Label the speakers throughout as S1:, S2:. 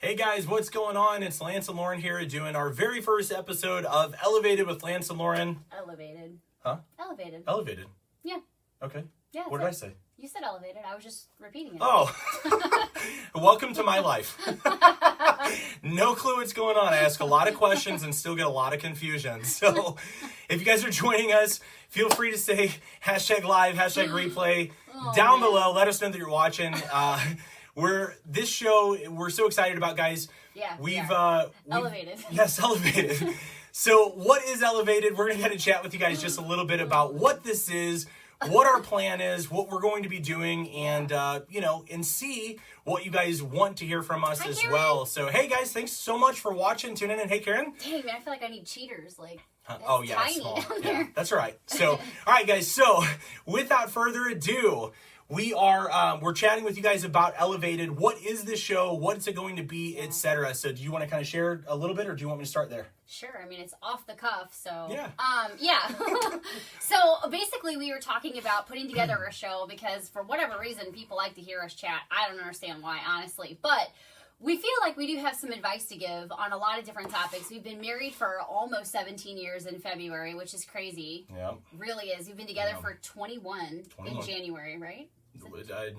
S1: Hey guys, what's going on? It's Lance and Lauren here doing our very first episode of Elevated with Lance and Lauren.
S2: Elevated.
S1: Huh?
S2: Elevated.
S1: Elevated.
S2: Yeah.
S1: Okay.
S2: Yeah.
S1: What did I say?
S2: You said elevated. I was just repeating it.
S1: Oh. Welcome to my life. No clue what's going on. I ask a lot of questions and still get a lot of confusion. So if you guys are joining us, feel free to say hashtag live, hashtag replay down below. Let us know that you're watching. We're so excited about, guys.
S2: Yeah.
S1: We've
S2: elevated.
S1: Yes, elevated. So what is Elevated? We're going to get a chat with you guys just a little bit about what this is, what our plan is, what we're going to be doing, and and see what you guys want to hear from us as
S2: Karen.
S1: well. So hey guys, thanks so much for watching, tuning in. Hey Karen.
S2: Dang, man, I feel like I need cheaters. Like,
S1: Oh yeah,
S2: tiny
S1: small.
S2: down
S1: Yeah,
S2: there.
S1: that's right. So all right guys, so without further ado, we're chatting with you guys about Elevated. What is this show? What's it going to be, etc. So do you want to kind of share a little bit, or do you want me to start there?
S2: Sure. I mean, it's off the cuff, so
S1: Yeah.
S2: Yeah. So basically, we were talking about putting together a show because for whatever reason, people like to hear us chat. I don't understand why, honestly, but we feel like we do have some advice to give on a lot of different topics. We've been married for almost 17 years in February, which is crazy.
S1: Yeah.
S2: Really is. We've been together
S1: Yeah.
S2: for 21 in January, right?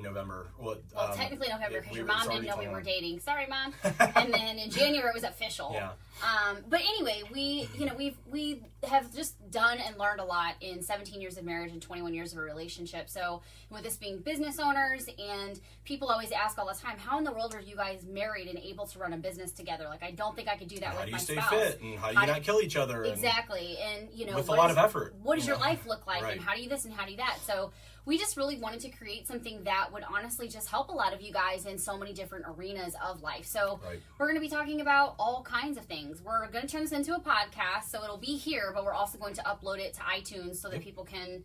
S1: November.
S2: Well, technically November because your
S1: was
S2: mom didn't
S1: already
S2: know we
S1: 21.
S2: were dating. Sorry, Mom. And then in January it was official.
S1: Yeah.
S2: But anyway, we have just done and learned a lot in 17 years of marriage and 21 years of a relationship. So with us being business owners, and people always ask all the time, how in the world are you guys married and able to run a business together? Like, I don't think I could do that with my spouse.
S1: How do you stay fit? And how do you not kill each other?
S2: Exactly. And
S1: with a lot of effort.
S2: What does your life look like?
S1: Right.
S2: And how do you this and how do you that? So we just really wanted to create something that would honestly just help a lot of you guys in so many different arenas of life. So we're going to be talking about all kinds of things. We're going to turn this into a podcast, so it'll be here, but we're also going to upload it to iTunes so that people can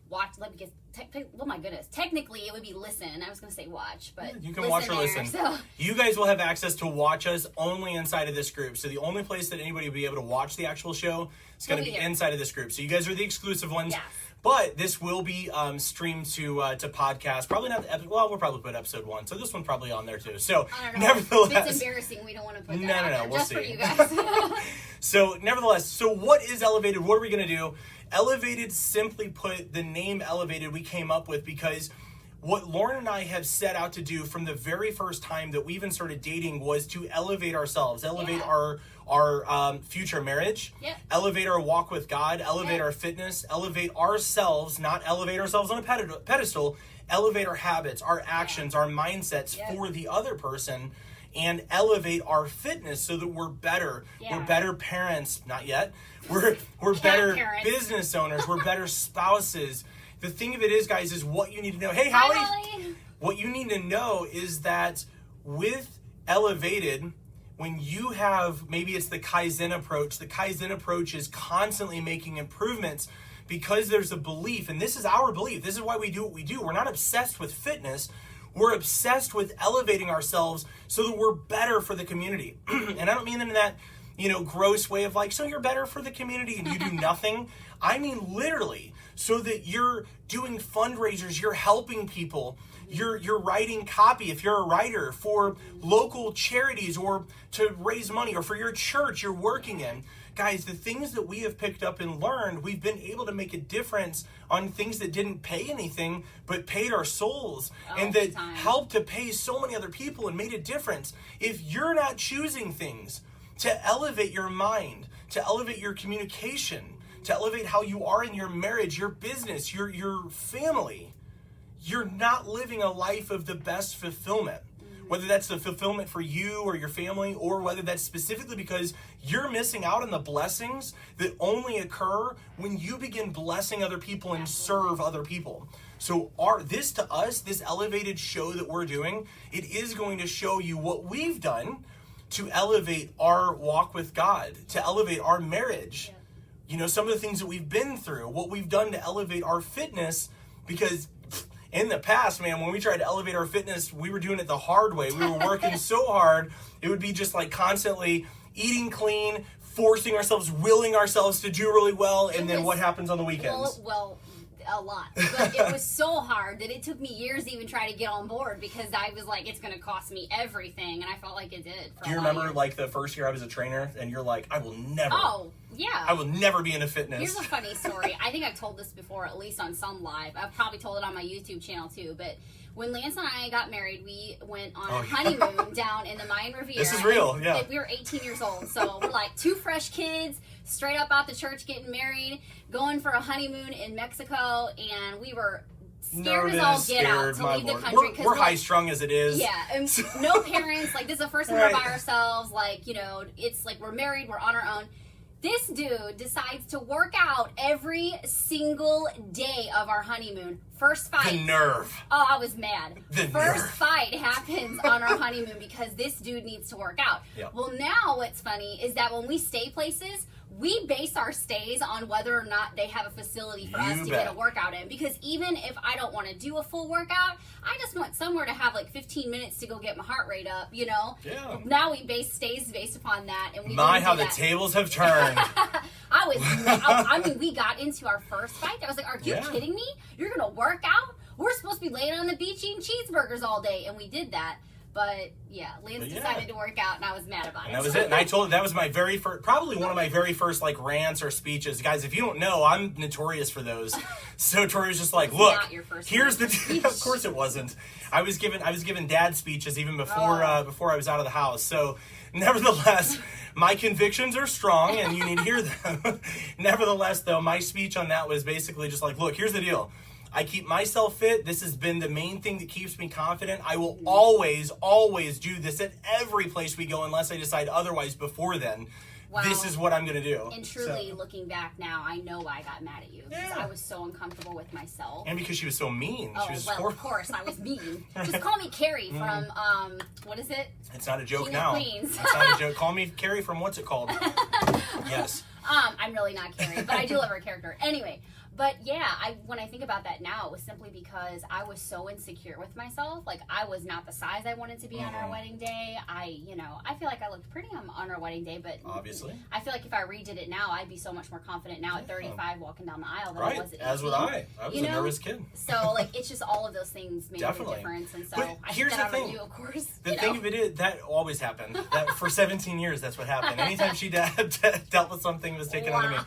S2: watch. Oh my goodness. Technically, it would be listen. I was going to say watch, but
S1: you can watch or listen.
S2: So.
S1: You guys will have access to watch us only inside of this group. So the only place that anybody will be able to watch the actual show is going to be inside of this group. So you guys are the exclusive ones.
S2: Yes.
S1: But this will be streamed to podcast. Probably not. We'll probably put episode 1. So this one's probably on there too. So nevertheless,
S2: it's embarrassing. We don't want to put that
S1: No,
S2: out there
S1: we'll
S2: just
S1: see.
S2: for you guys.
S1: So nevertheless, what is Elevated? What are we going to do? Elevated, simply put, the name Elevated we came up with because what Lauren and I have set out to do from the very first time that we even started dating was to elevate ourselves, elevate our future marriage, elevate our walk with God, elevate our fitness, elevate ourselves, not elevate ourselves on a pedestal, elevate our habits, our actions, our mindsets for the other person, and elevate our fitness so that we're better. We're better parents, not yet. We're better
S2: parents.
S1: business owners. We're better spouses. The thing of it is, guys, is what you need to know. Hey,
S2: Hi,
S1: Holly. What you need to know is that with Elevated, when you have, maybe it's the Kaizen approach is constantly making improvements because there's a belief, and this is our belief. This is why we do what we do. We're not obsessed with fitness. We're obsessed with elevating ourselves so that we're better for the community. And I don't mean in that, gross way of like, so you're better for the community and you do nothing. I mean literally, so that you're doing fundraisers, you're helping people, you're writing copy if you're a writer for local charities or to raise money, or for your church you're working in. Guys, the things that we have picked up and learned, we've been able to make a difference on things that didn't pay anything, but paid our souls, and that helped to pay so many other people and made a difference. If you're not choosing things to elevate your mind, to elevate your communication, to elevate how you are in your marriage, your business, your family, you're not living a life of the best fulfillment. Whether that's the fulfillment for you or your family, or whether that's specifically because you're missing out on the blessings that only occur when you begin blessing other people and serve other people. So this Elevated show that we're doing, it is going to show you what we've done to elevate our walk with God, to elevate our marriage. Some of the things that we've been through, what we've done to elevate our fitness, because in the past, man, when we tried to elevate our fitness, we were doing it the hard way. We were working so hard. It would be just like constantly eating clean, forcing ourselves, willing ourselves to do really well. And then what happens on the weekends?
S2: Well, a lot. But it was so hard that it took me years to even try to get on board because I was like, it's going to cost me everything. And I felt like it did.
S1: Do you remember like the first year I was a trainer and you're like, I will never.
S2: Oh, yeah.
S1: I will never be into fitness.
S2: Here's a funny story. I think I've told this before, at least on some live. I've probably told it on my YouTube channel too. But when Lance and I got married, we went on a honeymoon down in the Mayan Riviera.
S1: This is real, yeah.
S2: We were 18 years old. So we're like two fresh kids, straight up out the church, getting married, going for a honeymoon in Mexico. And we were scared as all get out to leave the country.
S1: We're high strung as it is.
S2: Yeah, and no parents. Like, this is the first time we're by ourselves. Like, you know, it's like we're married, we're on our own. This dude decides to work out every single day of our honeymoon. First fight.
S1: The nerve.
S2: Oh, I was mad.
S1: The
S2: First
S1: nerve.
S2: fight happens on our honeymoon because this dude needs to work out.
S1: Yep.
S2: Well, now what's funny is that when we stay places, we base our stays on whether or not they have a facility for us to get a workout in. Because even if I don't want to do a full workout, I just want somewhere to have like 15 minutes to go get my heart rate up, you know?
S1: Yeah.
S2: Now we base stays based upon that. And we
S1: how the tables have turned.
S2: I mean, we got into our first fight. I was like, are you kidding me? You're going to work out? We're supposed to be laying on the beach eating cheeseburgers all day. And we did that. But yeah, Lance decided to work out, and I was mad about it.
S1: And that was it. And I told that was my very first, probably one of my very first like rants or speeches. Guys, if you don't know, I'm notorious for those. So Tori was just like, look, here's the. Of course it wasn't. I was given dad speeches even before before I was out of the house. So nevertheless, my convictions are strong, and you need to hear them. Nevertheless, though, my speech on that was basically just like, look, here's the deal. I keep myself fit. This has been the main thing that keeps me confident. I will always, always do this at every place we go unless I decide otherwise before then. Wow. This is what I'm going to do.
S2: And truly, looking back now, I know why I got mad at you. Because I was so uncomfortable with myself.
S1: And because she was so mean.
S2: Oh, of course, I was mean. Just call me Carrie from, what is it?
S1: It's not a joke
S2: King
S1: now.
S2: of Queens.
S1: It's not a joke. Call me Carrie from what's it called? Yes.
S2: I'm really not Carrie, but I do love her character. Anyway. But yeah, when I think about that now, it was simply because I was so insecure with myself. Like, I was not the size I wanted to be on our wedding day. I feel like I looked pretty on our wedding day, but
S1: obviously,
S2: I feel like if I redid it now, I'd be so much more confident now at 35 walking down the aisle than I was at 18.
S1: As would I. I was a nervous kid.
S2: So, like, it's just all of those things made a difference. And so, I
S1: here's
S2: that
S1: the
S2: out
S1: thing.
S2: on you, of course.
S1: The thing of it is, that always happened. That for 17 years, that's what happened. Anytime she dealt with something, it was taken on me.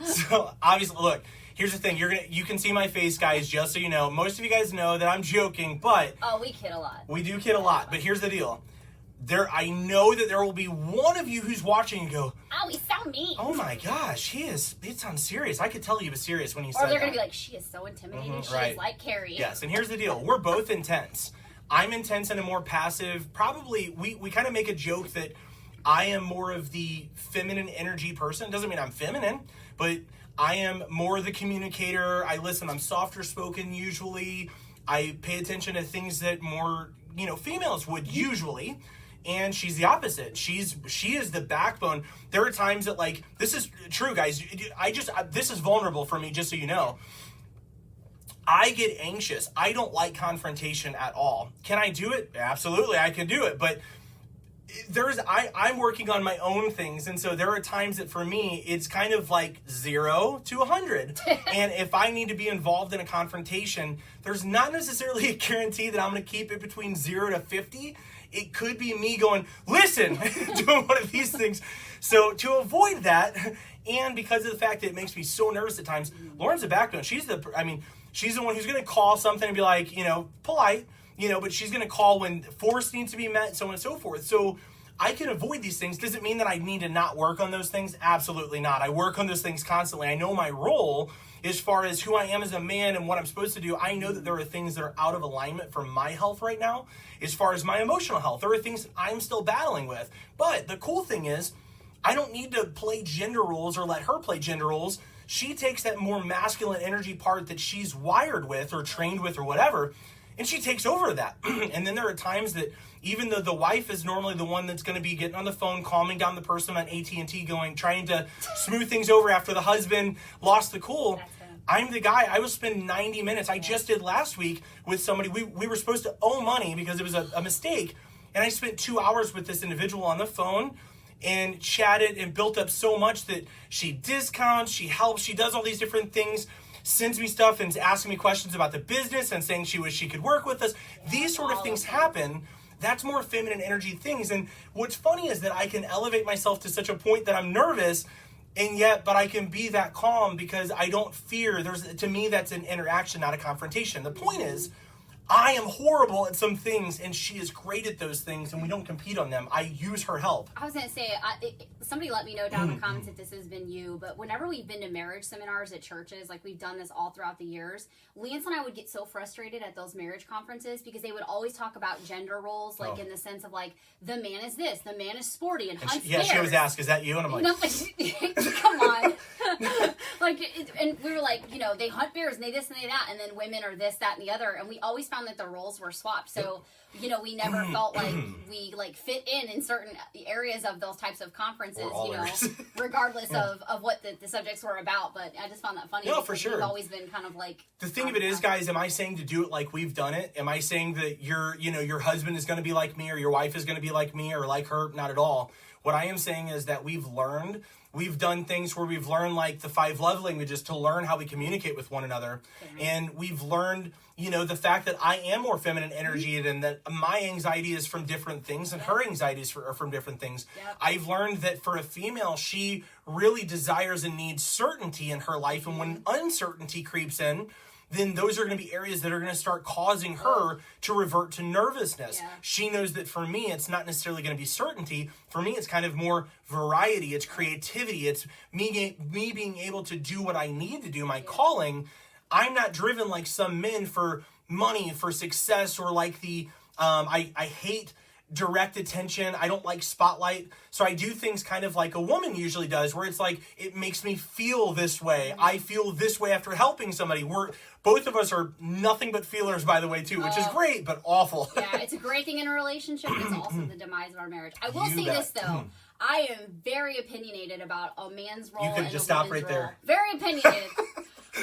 S1: So, obviously, look. Here's the thing, you can see my face, guys, just so you know. Most of you guys know that I'm joking, but...
S2: Oh, we kid a lot.
S1: We do kid a lot, but here's the deal. I know that there will be one of you who's watching and go...
S2: Oh, he's so mean.
S1: Oh my gosh, it sounds serious. I could tell he was serious when he said that.
S2: Or they're going to be like, she is so intimidating, she is like Carrie.
S1: Yes, and here's the deal. We're both intense. I'm intense and a more passive. Probably, we kind of make a joke that I am more of the feminine energy person. Doesn't mean I'm feminine, but... I am more the communicator. I'm softer spoken usually. I pay attention to things that more, females would usually. And she's the opposite. She is the backbone. There are times that this is true, guys. This is vulnerable for me, just so you know. I get anxious. I don't like confrontation at all. Can I do it? Absolutely, I can do it. But I'm working on my own things, and so there are times that for me it's kind of like 0 to 100. And if I need to be involved in a confrontation, there's not necessarily a guarantee that I'm going to keep it between 0 to 50. It could be me going, listen, doing one of these things. So to avoid that, and because of the fact that it makes me so nervous at times, Lauren's the backbone. She's the one who's going to call something and be like, polite. But she's going to call when force needs to be met, so on and so forth. So I can avoid these things. Does it mean that I need to not work on those things? Absolutely not. I work on those things constantly. I know my role as far as who I am as a man and what I'm supposed to do. I know that there are things that are out of alignment for my health right now. As far as my emotional health, there are things that I'm still battling with. But the cool thing is, I don't need to play gender roles or let her play gender roles. She takes that more masculine energy part that she's wired with or trained with or whatever, and she takes over that. And then there are times that even though the wife is normally the one that's going to be getting on the phone, calming down the person on AT&T, trying to smooth things over after the husband lost the cool, I'm the guy. I will spend 90 minutes. I just did last week with somebody. We were supposed to owe money because it was a mistake. And I spent 2 hours with this individual on the phone and chatted and built up so much that she discounts, she helps, she does all these different things. sends me stuff and is asking me questions about the business and saying she wished she could work with us. These sort of things happen. That's more feminine energy things. And what's funny is that I can elevate myself to such a point that I'm nervous, but I can be that calm because I don't fear. To me, that's an interaction, not a confrontation. The point is, I am horrible at some things, and she is great at those things, and we don't compete on them. I use her help.
S2: I was going to say, somebody let me know down in the comments if this has been you, but whenever we've been to marriage seminars at churches, like we've done this all throughout the years, Lance and I would get so frustrated at those marriage conferences because they would always talk about gender roles, like in the sense of like, the man is this, the man is sporty and hunts bears.
S1: She always asks, is that you? And I'm like,
S2: no, come on. And we were like, they hunt bears and they this and they that, and then women are this, that, and the other, and we always found that the roles were swapped. So, we never felt like we fit in certain areas of those types of conferences, regardless of what the subjects were about. But I just found that funny.
S1: No, for sure.
S2: We've always been kind of like...
S1: The thing of it is, guys, am I saying to do it like we've done it? Am I saying that your husband is going to be like me or your wife is going to be like me or like her? Not at all. What I am saying is that we've done things where we've learned like the 5 love languages to learn how we communicate with one another. Okay. And we've learned, the fact that I am more feminine energy and that my anxiety is from different things and her anxieties are from different things. Yep. I've learned that for a female, she really desires and needs certainty in her life. And when uncertainty creeps in, then those are going to be areas that are going to start causing her to revert to nervousness. Yeah. She knows that for me, it's not necessarily going to be certainty. For me, it's kind of more variety. It's creativity. It's me being able to do what I need to do, my calling. I'm not driven like some men for money, for success, or like I hate direct attention. I don't like spotlight. So I do things kind of like a woman usually does, where it's like, it makes me feel this way. I feel this way after helping somebody. Both of us are nothing but feelers, by the way, too, which is great, but awful.
S2: Yeah, it's a great thing in a relationship. It's also the demise of our marriage. I will say this, though. I am very opinionated about a man's role.
S1: You could just stop right there.
S2: Very opinionated.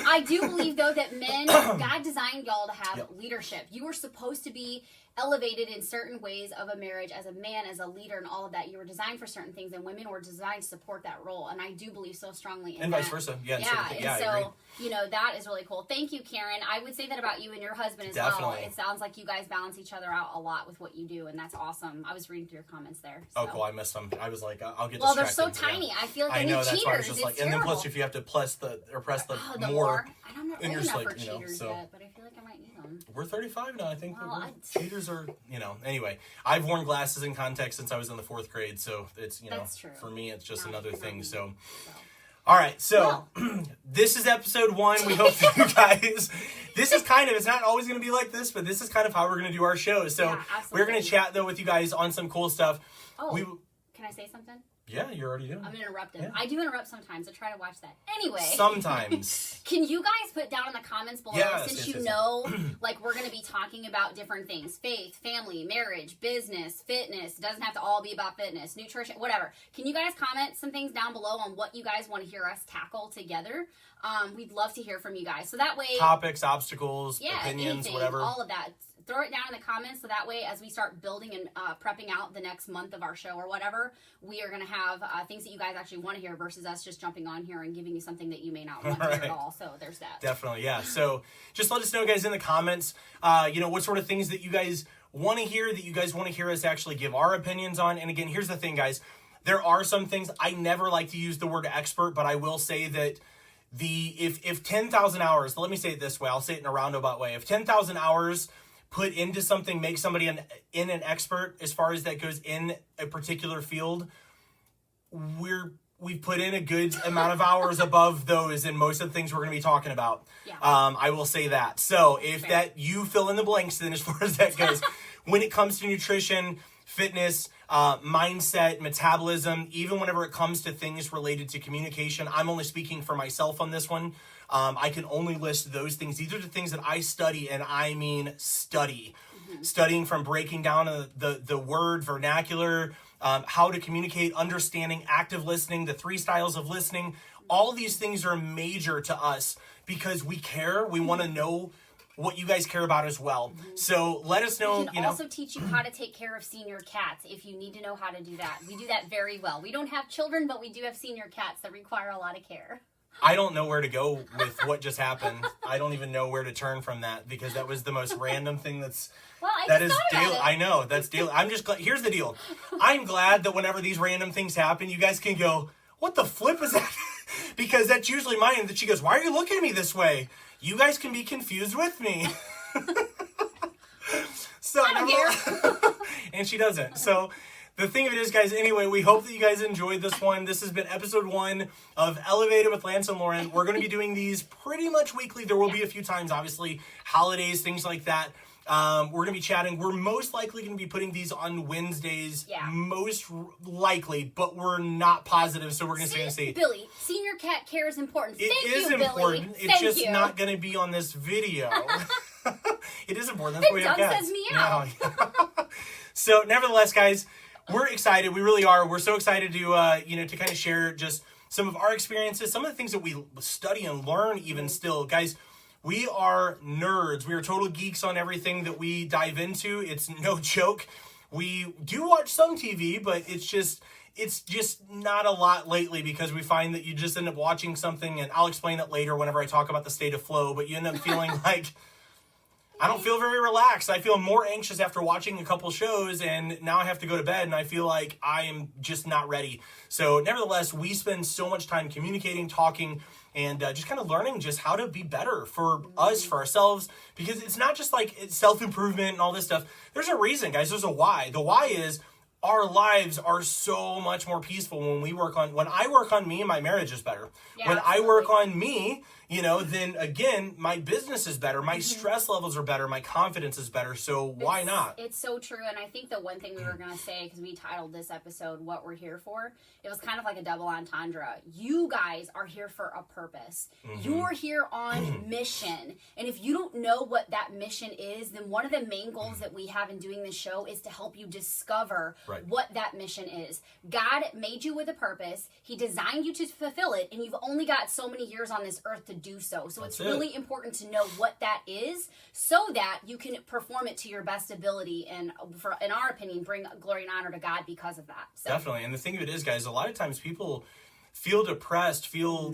S2: I do believe, though, that men, God designed y'all to have leadership. You were supposed to be elevated in certain ways of a marriage as a man, as a leader, and all of that. You were designed for certain things, and women were designed to support that role. And I do believe so strongly in
S1: and
S2: that.
S1: Vice versa.
S2: Yeah, and so, that is really cool. Thank you, Karen. I would say that about you and your husband as well. It sounds like you guys balance each other out a lot with what you do, and that's awesome. I was reading through your comments there. So.
S1: Oh, cool. I missed them. I was like, I'll get distracted.
S2: Well, they're so tiny. I feel like I know, that's why I was just like,
S1: and then plus if you have to press the more.
S2: I'm not old enough for cheaters yet, but I feel like I might need them.
S1: We're 35 now. I think cheaters are, Anyway, I've worn glasses in context since I was in the 4th grade, so it's,
S2: that's true.
S1: For me, it's just another thing. So, all right. So, this is episode 1. We hope that you guys, it's not always going to be like this, but this is kind of how we're going to do our show. So, we're going to chat, though, with you guys on some cool stuff.
S2: Oh, can I say something?
S1: Yeah, you're already doing it.
S2: I'm interrupted. Yeah. I do interrupt sometimes. I try to watch that. Anyway.
S1: Sometimes.
S2: Can you guys put down in the comments below, since you know, like, we're going to be talking about different things. Faith, family, marriage, business, fitness. It doesn't have to all be about fitness, nutrition, whatever. Can you guys comment some things down below on what you guys want to hear us tackle together? We'd love to hear from you guys. So that way... Topics,
S1: obstacles, opinions, whatever.
S2: All of that. Throw it down in the comments so that way as we start building and prepping out the next month of our show or whatever, we are going to have things that you guys actually want to hear versus us just jumping on here and giving you something that you may not want to hear at all. So there's that.
S1: Definitely, yeah. So just let us know, guys, in the comments, what sort of things that you guys want to hear, that you guys want to hear us actually give our opinions on. And again, here's the thing, guys. There are some things, I never like to use the word expert, but I will say that if 10,000 hours, let me say it this way, I'll say it in a roundabout way. If 10,000 hours put into something makes somebody an expert as far as that goes in a particular field, we've put in a good amount of hours above those in most of the things we're going to be talking about. Yeah. I will say that. So if that you fill in the blanks, then as far as that goes, when it comes to nutrition, fitness, mindset, metabolism, even whenever it comes to things related to communication, I'm only speaking for myself on this one. I can only list those things. These are the things that I study, and I mean study. Mm-hmm. Studying from breaking down the word vernacular, how to communicate, understanding, active listening, the 3 styles of listening. All these things are major to us because we care. We want to know what you guys care about as well. Mm-hmm. So let us know.
S2: We can also teach you how to take care of senior cats if you need to know how to do that. We do that very well. We don't have children, but we do have senior cats that require a lot of care.
S1: I don't know where to go with what just happened. I don't even know where to turn from that because that was the most random thing that is daily. I know, that's daily. I'm just glad. Here's the deal. I'm glad that whenever these random things happen, you guys can go, what the flip is that? Because that's usually mine. That she goes, why are you looking at me this way? You guys can be confused with me. So
S2: I don't care.
S1: And she doesn't. So the thing of it is, guys, anyway, we hope that you guys enjoyed this one. This has been episode 1 of Elevated with Lance and Lauren. We're going to be doing these pretty much weekly. There will be a few times, obviously, holidays, things like that. We're going to be chatting. We're most likely going to be putting these on Wednesdays, most likely, but we're not positive, so we're going to say.
S2: Billy, senior cat care is important.
S1: It is important.
S2: Billy.
S1: It's just not going to be on this video. It is important. That's why we have cats.
S2: Says me out.
S1: So, nevertheless, guys, we're excited. We really are. We're so excited to, to kind of share just some of our experiences, some of the things that we study and learn even still. Guys, we are nerds. We are total geeks on everything that we dive into. It's no joke. We do watch some TV, but it's just not a lot lately because we find that you just end up watching something, and I'll explain it later whenever I talk about the state of flow, but you end up feeling like, I don't feel very relaxed. I feel more anxious after watching a couple shows, and now I have to go to bed, and I feel like I am just not ready. So nevertheless, we spend so much time communicating, talking, and just kind of learning just how to be better for us, for ourselves, because it's not just like it's self-improvement and all this stuff. There's a reason, guys. There's a why. The why is our lives are so much more peaceful when I work on me, my marriage is better.
S2: Yeah,
S1: when
S2: absolutely.
S1: I work on me, then again, my business is better. My stress levels are better. My confidence is better. So why not?
S2: It's so true. And I think the one thing we were going to say, because we titled this episode, What We're Here For, it was kind of like a double entendre. You guys are here for a purpose. You're here on mission. And if you don't know what that mission is, then one of the main goals that we have in doing this show is to help you discover what that mission is. God made you with a purpose. He designed you to fulfill it. And you've only got so many years on this earth to do so. So it's really important to know what that is so that you can perform it to your best ability and, in our opinion, bring glory and honor to God because of that. So.
S1: Definitely. And the thing of it is, guys, a lot of times people feel depressed, feel,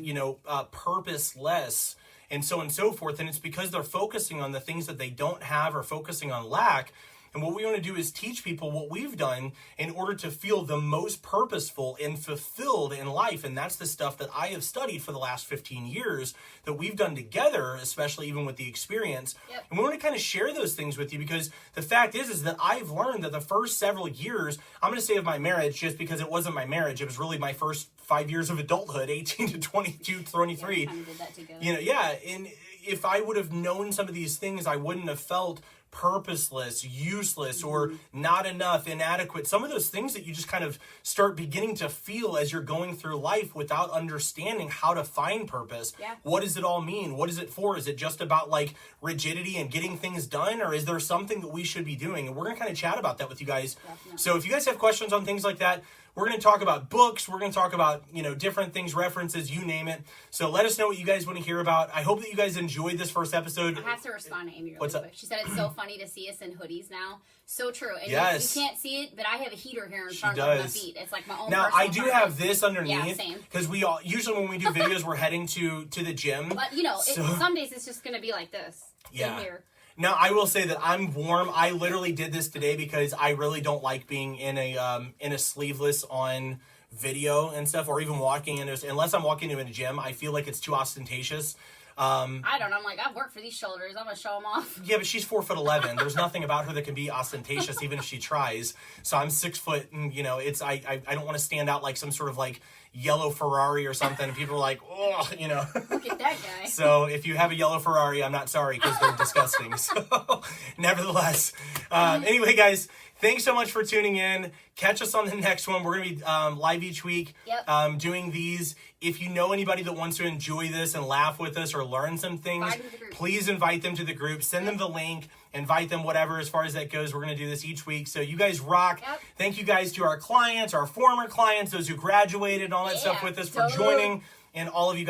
S1: purposeless, and so on and so forth. And it's because they're focusing on the things that they don't have or focusing on lack. And what we want to do is teach people what we've done in order to feel the most purposeful and fulfilled in life. And that's the stuff that I have studied for the last 15 years that we've done together, especially even with the experience.
S2: Yep.
S1: And we want to kind of share those things with you because the fact is that I've learned that the first several years, I'm going to say of my marriage, just because it wasn't my marriage, it was really my first 5 years of adulthood, 18 to 22, 23.
S2: Yeah, kind of did that together.
S1: And if I would have known some of these things, I wouldn't have felt purposeless, useless, or not enough, inadequate. Some of those things that you just kind of start beginning to feel as you're going through life without understanding how to find purpose.
S2: Yeah.
S1: What does it all mean? What is it for? Is it just about like rigidity and getting things done? Or is there something that we should be doing? And we're going to kind of chat about that with you guys.
S2: Definitely.
S1: So if you guys have questions on things like that, we're going to talk about books. We're going to talk about, different things, references, you name it. So let us know what you guys want to hear about. I hope that you guys enjoyed this first episode.
S2: I have to respond to Amy really
S1: What's
S2: quick.
S1: up?
S2: She said it's so funny to see us in hoodies now. So true. And
S1: Yes.
S2: you can't see it, but I have a heater here in
S1: She
S2: front of my
S1: does.
S2: feet. It's like my own
S1: Now,
S2: personal
S1: I do
S2: harness.
S1: have this underneath.
S2: Yeah, same.
S1: Because we all, usually when we do videos, we're heading to the gym.
S2: But, some days it's just going to be like this.
S1: Yeah.
S2: In here.
S1: Now, I will say that I'm warm. I literally did this today because I really don't like being in a sleeveless on video and stuff, or even walking in unless I'm walking into a gym. I feel like it's too ostentatious.
S2: I don't know. I'm like, I've worked for these shoulders. I'm going to show them off.
S1: Yeah, but she's 4'11". There's nothing about her that can be ostentatious, even if she tries. So I'm 6 foot, and it's I don't want to stand out like some sort of like yellow Ferrari or something. And people are like, oh,
S2: Look at that guy.
S1: So if you have a yellow Ferrari, I'm not sorry because they're disgusting. So nevertheless, anyway, guys, thanks so much for tuning in. Catch us on the next one. We're going to be live each week doing these. If you know anybody that wants to enjoy this and laugh with us or learn some things, please invite them to the group. Send them the link. Invite them, whatever, as far as that goes. We're going to do this each week. So you guys rock.
S2: Yep.
S1: Thank you guys to our clients, our former clients, those who graduated, and all that stuff with us for joining, and all of you guys.